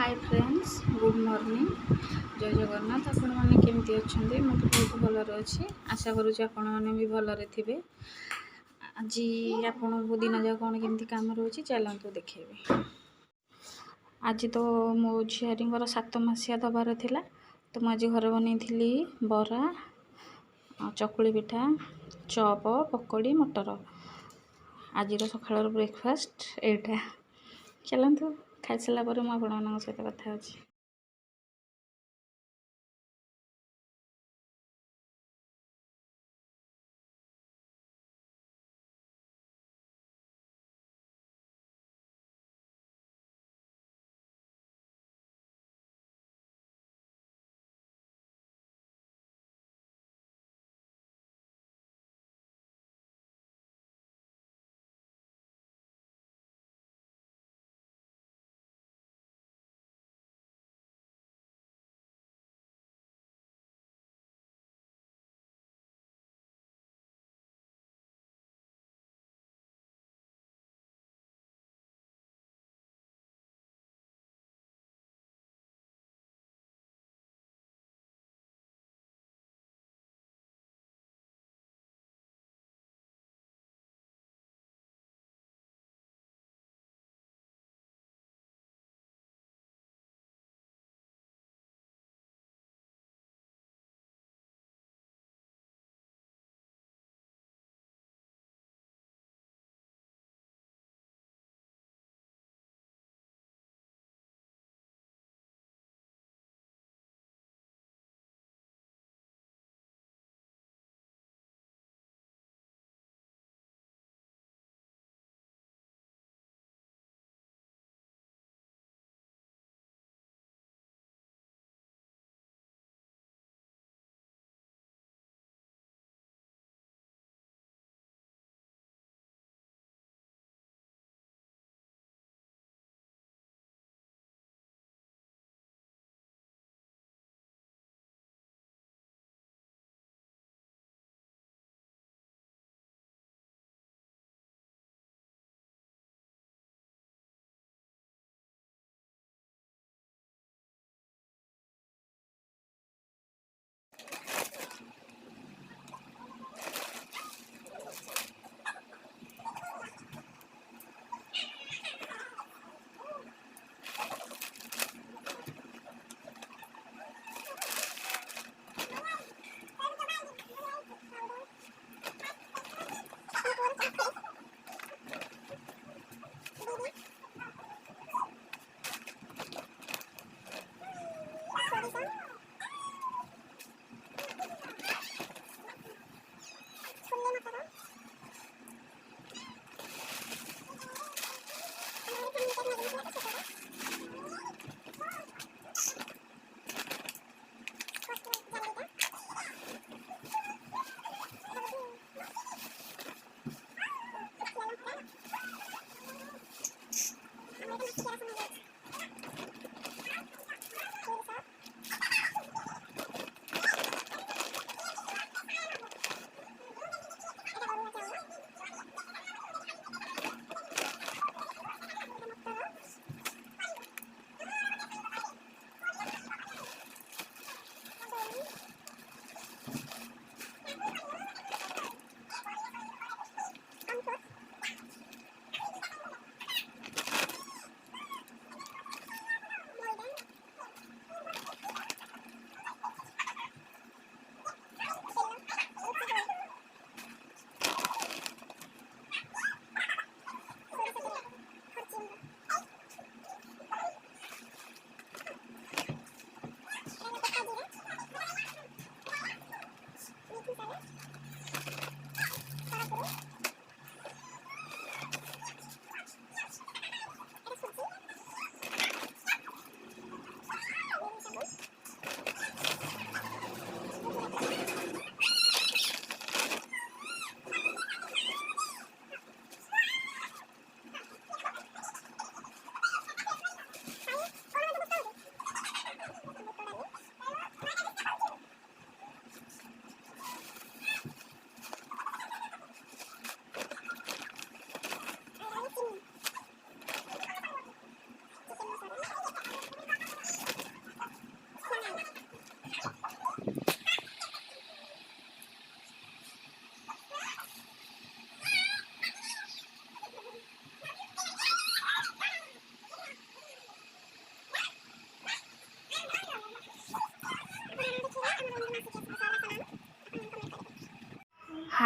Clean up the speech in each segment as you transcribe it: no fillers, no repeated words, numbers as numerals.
Hi friends good morning जय जगन्नाथ आपण मैंने केमती अच्छा मुझे बहुत भलर अच्छी आशा करुँच आपण मैंने भी भलरे थे आज आपको दिन जाक कौन केमती कम रोचे चलतु देखेबी आज तो मो झीर 7 मासिया दबार थिला तो मुझे घर बनई बरा चकुली पिठा चप पकोड़ी मटर आज सकाल ब्रेकफास्ट एटा चलतु खाई सारा मुझे सहित कथा।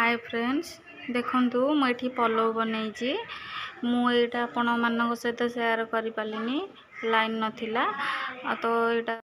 हाय फ्रेंड्स देखंतु मुझे पलव बनई मुझा आपण मान सहित सेयार कर पारिनी लाइन नथिला तो यहाँ